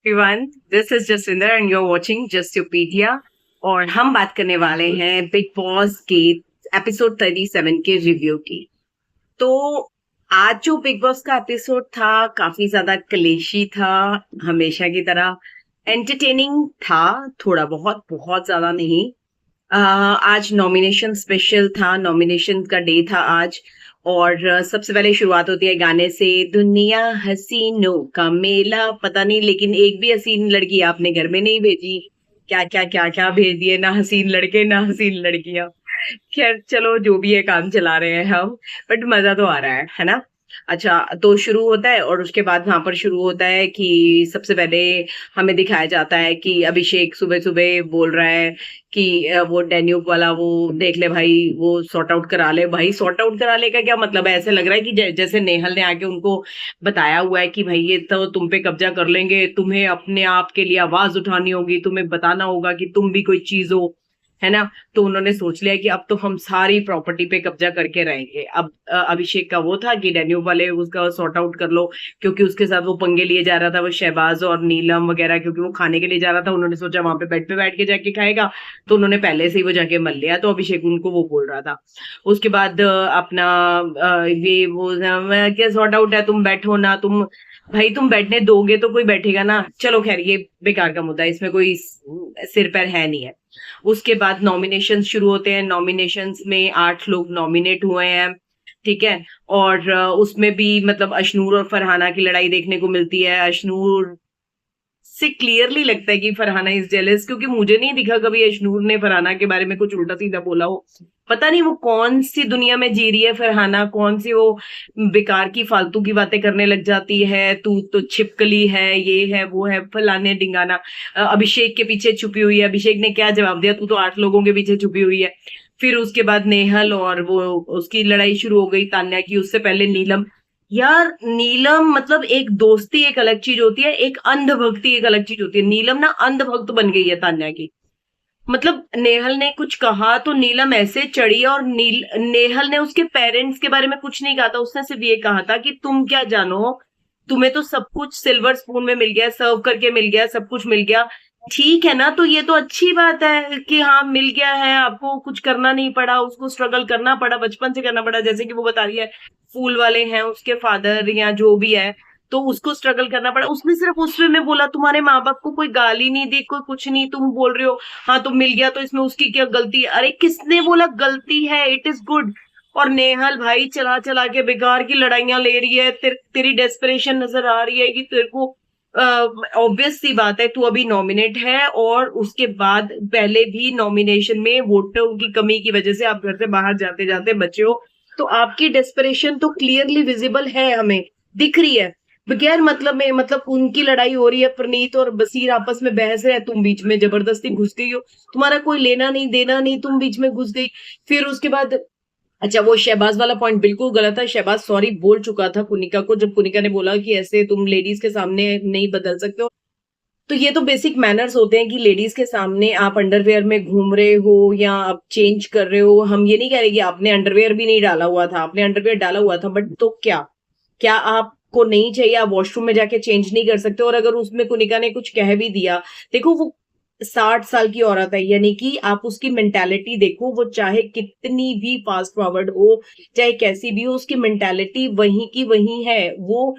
Everyone, this is Jaswinder and you are watching Justopedia. और हम बात करने वाले हैं बिग बॉस के एपिसोड 37 के रिव्यू की। तो आज जो बिग बॉस का एपिसोड था काफी ज्यादा कलेशी था, हमेशा की तरह एंटरटेनिंग था। थोड़ा बहुत, बहुत ज्यादा नहीं। आज नॉमिनेशन स्पेशल था, नॉमिनेशन का डे था आज। और सबसे पहले शुरुआत होती है गाने से, दुनिया हसीनों का मेला। पता नहीं लेकिन एक भी हसीन लड़की आपने घर में नहीं भेजी। क्या क्या क्या क्या भेज दिए, ना हसीन लड़के ना हसीन लड़कियां। खैर चलो, जो भी है काम चला रहे हैं हम। बट मजा तो आ रहा है ना। अच्छा, तो शुरू होता है और उसके बाद वहां पर शुरू होता है कि सबसे पहले हमें दिखाया जाता है कि अभिषेक सुबह सुबह बोल रहा है कि वो डेन्यूब वाला वो देख ले भाई, वो सॉर्ट आउट करा ले भाई। सॉर्ट आउट करा ले का क्या मतलब है? ऐसे लग रहा है कि जैसे नेहल ने आके उनको बताया हुआ है कि भाई ये तो तुम पे कब्जा कर लेंगे, तुम्हें अपने आप के लिए आवाज उठानी होगी, तुम्हें बताना होगा कि तुम भी कोई चीज हो, है ना। तो उन्होंने सोच लिया कि अब तो हम सारी प्रॉपर्टी पे कब्जा करके रहेंगे। अब अभिषेक का वो था कि डेन्यूब वाले उसका सॉर्ट आउट कर लो, क्योंकि उसके साथ वो पंगे लिए जा रहा था, वो शहबाज और नीलम वगैरह, क्योंकि वो खाने के लिए जा रहा था। उन्होंने सोचा वहां पे बेड पे बैठ के जाके खाएगा, तो उन्होंने पहले से ही वो जाके मल लिया। तो अभिषेक उनको वो बोल रहा था। उसके बाद अपना ये वो क्या सॉर्ट आउट है, तुम बैठो ना, तुम भाई तुम बैठने दोगे तो कोई बैठेगा ना। चलो खैर, ये बेकार का मुद्दा है, इसमें कोई सिर पैर है नहीं है। उसके बाद नॉमिनेशन शुरू होते हैं। नॉमिनेशंस में 8 लोग नॉमिनेट हुए हैं, ठीक है। और उसमें भी मतलब अशनूर और फरहाना की लड़ाई देखने को मिलती है। अशनूर से क्लियरली लगता है कि फरहाना इज जेलस, क्योंकि मुझे नहीं दिखा कभी अशनूर ने फरहाना के बारे में कुछ उल्टा सीधा बोला हो। पता नहीं वो कौन सी दुनिया में जी रही है फरहाना, कौन सी वो बेकार की फालतू की बातें करने लग जाती है। तू तो छिपकली है, ये है वो है, फलाने ढिंगाना। अभिषेक के पीछे छुपी हुई है। अभिषेक ने क्या जवाब दिया? तू तो 8 लोगों के पीछे छुपी हुई है। फिर उसके बाद नेहल और वो उसकी लड़ाई शुरू हो गई तान्या की। उससे पहले नीलम। यार नीलम, मतलब एक दोस्ती एक अलग चीज होती है, एक अंधभक्ति एक अलग चीज होती है। नीलम ना अंधभक्त बन गई है तान्या की। मतलब नेहल ने कुछ कहा तो नीलम ऐसे चढ़ी, और नेहल ने उसके पेरेंट्स के बारे में कुछ नहीं कहा था। उसने सिर्फ ये कहा था कि तुम क्या जानो, तुम्हें तो सब कुछ सिल्वर स्पून में मिल गया, सर्व करके मिल गया, सब कुछ मिल गया। ठीक है ना, तो ये तो अच्छी बात है कि हाँ मिल गया है, आपको कुछ करना नहीं पड़ा, उसको स्ट्रगल करना पड़ा, बचपन से करना पड़ा। जैसे कि वो बता रही है फूल वाले हैं उसके फादर या जो भी है, तो उसको स्ट्रगल करना पड़ा। उसने सिर्फ उस वे में बोला तुम्हारे माँ बाप को कोई गाली नहीं दी, कोई कुछ नहीं, तुम बोल रहे हो हाँ तो मिल गया तो इसमें उसकी क्या गलती है? अरे किसने बोला गलती है? It is good. और नेहल भाई चला चला के बेकार की लड़ाइयां ले रही है। तेरी डेस्परेशन नजर आ रही है कि तेरे को ऑब्वियस सी बात है, तू अभी नॉमिनेट है, और उसके बाद पहले भी नॉमिनेशन में वोटों की कमी की वजह से आप घर से बाहर जाते जाते बचे हो। तो आपकी डेस्परेशन तो क्लियरली विजिबल है, हमें दिख रही है। बगैर मतलब में, मतलब उनकी लड़ाई हो रही है, प्रनीत और बसीर आपस में बहस रहे, तुम बीच में जबरदस्ती घुस गई हो। तुम्हारा कोई लेना नहीं देना नहीं, तुम बीच में घुस गई। फिर उसके बाद अच्छा, वो शहबाज वाला पॉइंट बिल्कुल गलत है। शहबाज सॉरी बोल चुका था कुनिका को, जब कुनिका ने बोला कि ऐसे तुम लेडीज के सामने नहीं बदल सकते हो। तो ये तो बेसिक मैनर्स होते हैं कि लेडीज के सामने आप अंडरवेयर में घूम रहे हो या आप चेंज कर रहे हो। हम ये नहीं कह रहे कि आपने अंडरवेयर भी नहीं डाला हुआ था, आपने अंडरवेयर डाला हुआ था, बट तो क्या क्या आपको नहीं चाहिए? आप वॉशरूम में जाके चेंज नहीं कर सकते? और अगर उसमें कुनिका ने कुछ कह भी दिया, देखो वो 60 साल की औरत है, यानी कि आप उसकी मेंटालिटी देखो, वो चाहे कितनी भी फास्ट फॉरवर्ड हो, चाहे कैसी भी हो, उसकी मेंटालिटी वहीं की वहीं है। वो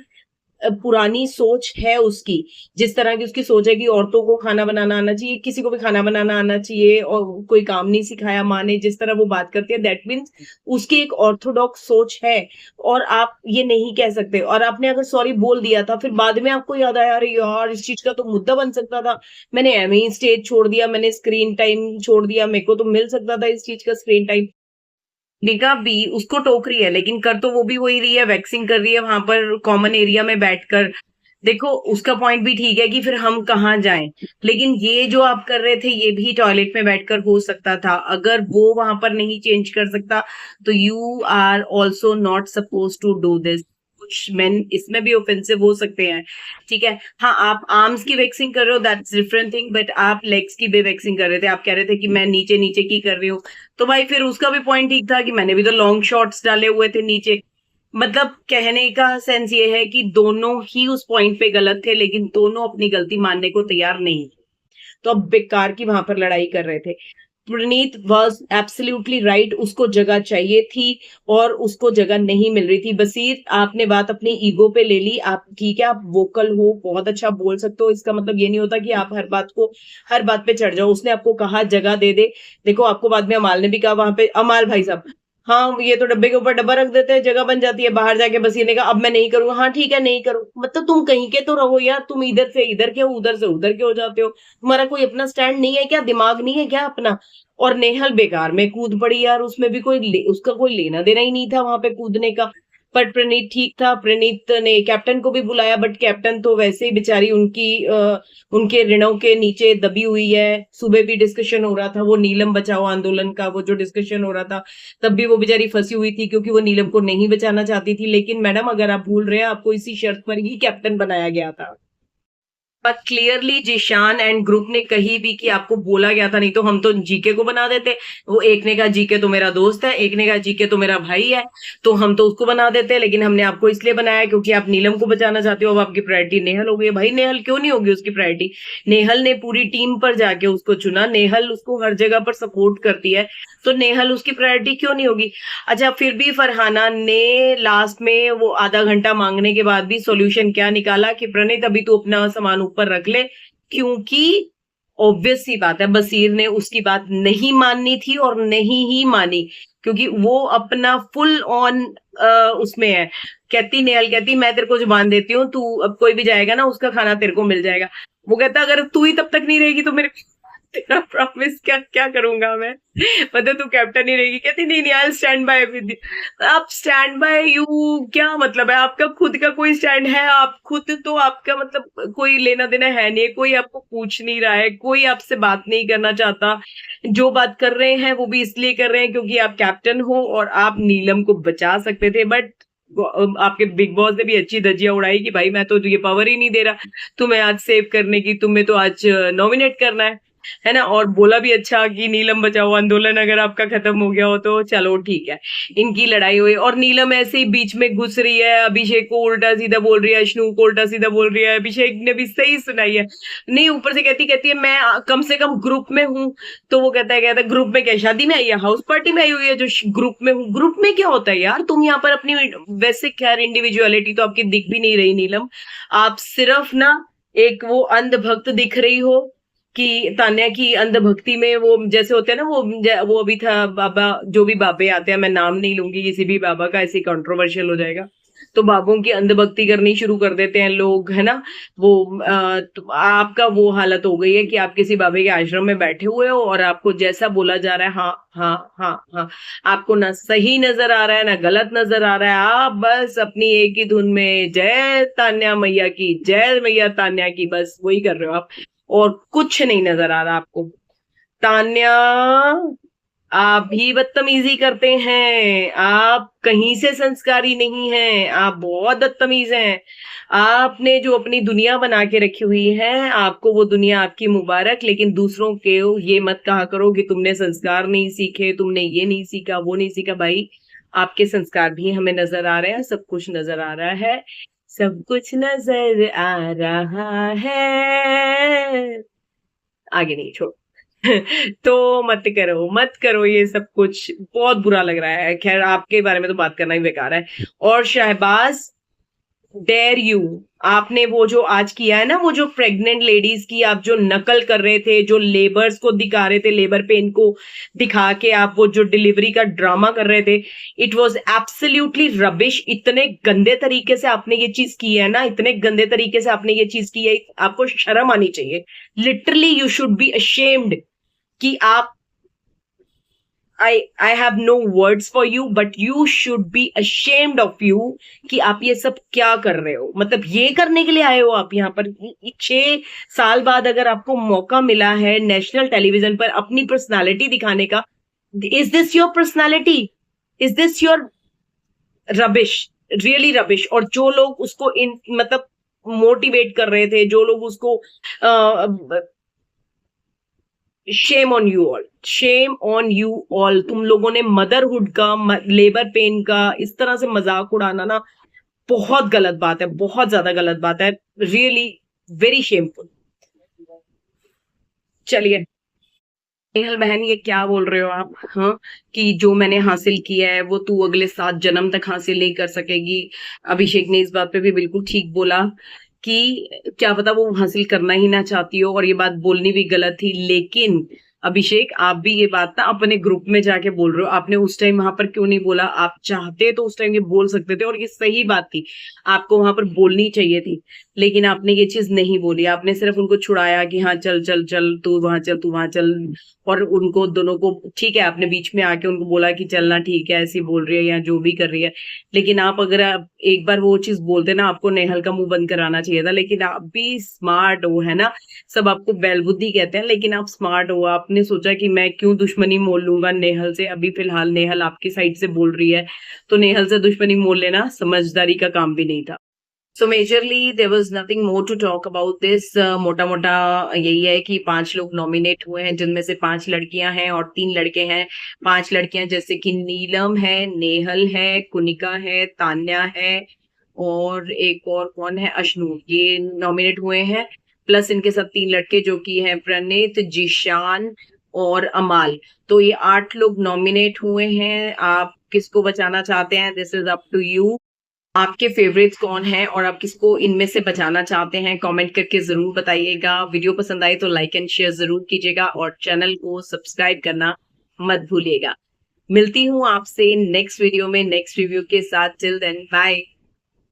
पुरानी सोच है उसकी। जिस तरह की उसकी सोच है कि औरतों को खाना बनाना आना चाहिए, किसी को भी खाना बनाना आना चाहिए, और कोई काम नहीं सिखाया माँ ने, जिस तरह वो बात करती है, दैट मीन्स उसकी एक ऑर्थोडॉक्स सोच है। और आप ये नहीं कह सकते। और आपने अगर सॉरी बोल दिया था, फिर बाद में आपको याद आया अरे यार इस चीज का तो मुद्दा बन सकता था, मैंने एम ही स्टेज छोड़ दिया, मैंने स्क्रीन टाइम छोड़ दिया, मेरे को तो मिल सकता था इस चीज का स्क्रीन टाइम। निका भी उसको टोक रही है, लेकिन कर तो वो भी वही रही है, वैक्सिंग कर रही है वहां पर कॉमन एरिया में बैठकर। देखो उसका पॉइंट भी ठीक है कि फिर हम कहाँ जाएं, लेकिन ये जो आप कर रहे थे ये भी टॉयलेट में बैठकर हो सकता था। अगर वो वहां पर नहीं चेंज कर सकता, तो you are also not suppose to do this. कुछ मेन इसमें भी ऑफेंसिव हो सकते हैं, ठीक है। हाँ, आप आर्म्स की वैक्सिंग कर रहे हो, दैट्स डिफरेंट थिंग, बट आप लेग्स की भी वैक्सिंग कर रहे थे। आप कह रहे थे कि मैं नीचे नीचे की कर रही हूँ, तो भाई फिर उसका भी पॉइंट ठीक था कि मैंने भी तो लॉन्ग शॉर्ट्स डाले हुए थे नीचे। मतलब कहने का सेंस ये है कि दोनों ही उस पॉइंट पे गलत थे, लेकिन दोनों अपनी गलती मानने को तैयार नहीं थे। तो अब बेकार की वहां पर लड़ाई कर रहे थे। प्रणीत वॉज एब्सोल्युटली राइट, उसको जगह चाहिए थी और उसको जगह नहीं मिल रही थी। बसीर, आपने बात अपनी ईगो पे ले ली। आप ठीक है, आप वोकल हो, बहुत अच्छा बोल सकते हो, इसका मतलब ये नहीं होता कि आप हर बात पे चढ़ जाओ। उसने आपको कहा जगह दे दे। देखो, आपको बाद में अमाल ने भी कहा वहां पे, अमाल भाई साहब, हाँ ये तो डब्बे के ऊपर डब्बा रख देते हैं, जगह बन जाती है। बाहर जाके बसीर ने कहा अब मैं नहीं करूंगा। हाँ ठीक है, नहीं करो, मतलब तुम कहीं के तो रहो यार, तुम इधर से इधर के हो, उधर से उधर के हो जाते हो। तुम्हारा कोई अपना स्टैंड नहीं है क्या? दिमाग नहीं है क्या अपना? और नेहल बेकार में कूद पड़ी यार, उसमें भी उसका कोई लेना देना ही नहीं था वहां पे कूदने का। पर प्रणीत ठीक था, प्रणीत ने कैप्टन को भी बुलाया, बट कैप्टन तो वैसे ही बेचारी उनके ऋणों के नीचे दबी हुई है। सुबह भी डिस्कशन हो रहा था वो नीलम बचाओ आंदोलन का, वो जो डिस्कशन हो रहा था, तब भी वो बेचारी फंसी हुई थी क्योंकि वो नीलम को नहीं बचाना चाहती थी। लेकिन मैडम, अगर आप भूल रहे हैं, आपको इसी शर्त पर ही कैप्टन बनाया गया था। पर क्लियरली जिशान एंड ग्रुप ने कही भी कि आपको बोला गया था, नहीं तो हम तो जीके को बना देते। वो एक ने कहा जीके तो मेरा दोस्त है, एक ने कहा जीके तो मेरा भाई है, तो हम तो उसको बना देते। लेकिन हमने आपको इसलिए बनाया क्योंकि आप नीलम को बचाना चाहते हो। अब आपकी प्रायोरिटी नेहल हो गई है। भाई नेहल क्यों नहीं होगी उसकी प्रायोरिटी? नेहल ने पूरी टीम पर जाके उसको चुना, नेहल उसको हर जगह पर सपोर्ट करती है, तो नेहल उसकी प्रायोरिटी क्यों नहीं होगी? अच्छा, फिर भी फरहाना ने लास्ट में वो आधा घंटा मांगने के बाद भी सॉल्यूशन क्या निकाला कि प्रणीत अभी तू अपना सामान ऊपर रख ले, क्योंकि ऑब्वियस सी बात है बसीर ने उसकी बात नहीं माननी थी और नहीं ही मानी, क्योंकि वो अपना फुल ऑन उसमें है। कहती नेहल, कहती मैं तेरे को जुबान देती हूँ, तू अब कोई भी जाएगा ना उसका खाना तेरे को मिल जाएगा। वो कहता अगर तू ही तब तक नहीं रहेगी तो मेरे तेरा प्रॉमिस क्या क्या करूंगा मैं, मतलब तू कैप्टन ही रहेगी। कहती नहीं नहीं, I stand by with you. आप स्टैंड बाय यू, क्या मतलब है? आपका खुद का कोई स्टैंड है? आप खुद तो, आपका मतलब कोई लेना देना है नहीं, कोई आपको पूछ नहीं रहा है, कोई आपसे बात नहीं करना चाहता। जो बात कर रहे हैं वो भी इसलिए कर रहे हैं क्योंकि आप कैप्टन हो और आप नीलम को बचा सकते थे। बट आपके बिग बॉस ने भी अच्छी धज्जियां उड़ाई कि भाई मैं तो ये पावर ही नहीं दे रहा तुम्हें आज सेव करने की, तुम्हें तो आज नॉमिनेट करना है ना। और बोला भी अच्छा कि नीलम बचाओ आंदोलन अगर आपका खत्म हो गया हो तो चलो ठीक है। इनकी लड़ाई हुई और नीलम ऐसे ही बीच में घुस रही है, अभिषेक को उल्टा सीधा बोल रही है, अश्नु को उल्टा सीधा बोल रही है। अभिषेक ने भी सही सुनाई है, नहीं ऊपर से कहती है मैं कम से कम ग्रुप में हूँ। तो वो कहता है ग्रुप में क्या, शादी में आई है, हाउस पार्टी में आई हुई है जो ग्रुप में हूँ? ग्रुप में क्या होता है यार? तुम यहाँ पर अपनी, वैसे खैर इंडिविजुअलिटी तो आपकी दिख भी नहीं रही नीलम, आप सिर्फ ना एक वो अंधभक्त दिख रही हो कि तान्या की अंधभक्ति में वो जैसे होते हैं ना, वो अभी था बाबा, जो भी बाबे आते हैं, मैं नाम नहीं लूंगी किसी भी बाबा का, ऐसे कंट्रोवर्शियल हो जाएगा। तो बाबों की अंधभक्ति करनी शुरू कर देते हैं लोग, है ना। वो तो आपका वो हालत हो गई है कि आप किसी बाबे के आश्रम में बैठे हुए हो और आपको जैसा बोला जा रहा है हाँ हाँ हाँ हाँ, आपको ना सही नजर आ रहा है ना गलत नजर आ रहा है, आप बस अपनी एक ही धुन में जय तान्या मैया की, जय मैया तान्या की, बस वही कर रहे हो आप, और कुछ नहीं नजर आ रहा आपको। तान्या, आप भी बदतमीजी करते हैं, आप कहीं से संस्कारी नहीं हैं, आप बहुत बदतमीज हैं। आपने जो अपनी दुनिया बना के रखी हुई है, आपको वो दुनिया आपकी मुबारक, लेकिन दूसरों के ये मत कहा करो कि तुमने संस्कार नहीं सीखे, तुमने ये नहीं सीखा, वो नहीं सीखा। भाई, आपके संस्कार भी हमें नजर आ रहे हैं, सब कुछ नजर आ रहा है, सब कुछ नजर आ रहा है। आगे नहीं, छोड़ो। तो मत करो ये सब कुछ, बहुत बुरा लग रहा है। खैर, आपके बारे में तो बात करना ही बेकार है। और शहबाज, डेयर यू, आपने वो जो आज किया है ना, वो जो प्रेग्नेंट लेडीज की आप जो नकल कर रहे थे, जो लेबर्स को दिखा रहे थे, लेबर पेन को दिखा के आप वो जो डिलीवरी का ड्रामा कर रहे थे, इट वॉज एब्सोल्युटली रबिश। इतने गंदे तरीके से आपने ये चीज की है ना, इतने गंदे तरीके से आपने ये चीज की है, आपको शर्म आनी चाहिए। Literally you should be ashamed कि आप, I have no words for you, but you should be ashamed of you कि आप ये सब क्या कर रहे हो। मतलब ये करने के लिए आए हो आप यहाँ पर? 6 साल बाद अगर आपको मौका मिला है नेशनल टेलीविजन पर अपनी पर्सनालिटी दिखाने का, is this your personality? Is this your? Rubbish, really rubbish. और जो लोग उसको मतलब मोटिवेट कर रहे थे, जो लोग उसको shame on you all, shame on you all. तुम लोगों ने मदरहुड का, लेबर पेन का इस तरह से मजाक उड़ाना ना बहुत गलत बात है, बहुत ज्यादा गलत बात है। Really very shameful. चलिए नेहल बहन, ये क्या बोल रहे हो आप? हाँ, कि जो मैंने हासिल किया है वो तू अगले 7 जन्म तक हासिल नहीं कर सकेगी। अभिषेक ने इस बात पे भी बिल्कुल ठीक बोला कि क्या पता वो हासिल करना ही ना चाहती हो, और ये बात बोलनी भी गलत थी। लेकिन अभिषेक, आप भी ये बात ना अपने ग्रुप में जाके बोल रहे हो, आपने उस टाइम वहां पर क्यों नहीं बोला? आप चाहते तो उस टाइम ये बोल सकते थे, और ये सही बात थी, आपको वहां पर बोलनी चाहिए थी। लेकिन आपने ये चीज नहीं बोली, आपने सिर्फ उनको छुड़ाया कि हाँ चल चल चल, तू वहां चल, तू वहां चल। और उनको दोनों को ठीक है, आपने बीच में आके उनको बोला कि चलना ठीक है, ऐसी बोल रही है या जो भी कर रही है। लेकिन आप अगर आप एक बार वो चीज बोलते ना, आपको नेहल का मुंह बंद कराना चाहिए था। लेकिन आप भी स्मार्ट हो, है ना? सब आपको बैलबुद्धि कहते हैं, लेकिन आप स्मार्ट हो। आपने सोचा कि मैं क्यों दुश्मनी मोल लूंगा नेहल से, अभी फिलहाल नेहल आपकी साइड से बोल रही है, तो नेहल से दुश्मनी मोल लेना समझदारी का काम भी नहीं था। So majorly there was nothing more to talk about this. मोटा मोटा यही है कि 5 लोग नॉमिनेट हुए हैं, जिनमें से 5 लड़कियां हैं और 3 लड़के हैं। 5 लड़कियां जैसे कि नीलम है, नेहल है, कुनिका है, तान्या है, और एक और कौन है, अशनूर, ये नॉमिनेट हुए हैं। प्लस इनके साथ 3 लड़के जो कि हैं प्रणीत, जिशान और अमाल। तो ये 8 लोग नॉमिनेट हुए हैं। आप किसको बचाना चाहते हैं? This is up to you. आपके फेवरेट्स कौन हैं और आप किसको इनमें से बचाना चाहते हैं? कमेंट करके जरूर बताइएगा। वीडियो पसंद आए तो लाइक एंड शेयर जरूर कीजिएगा, और चैनल को सब्सक्राइब करना मत भूलिएगा। मिलती हूँ आपसे नेक्स्ट वीडियो में नेक्स्ट रिव्यू के साथ। Till then bye.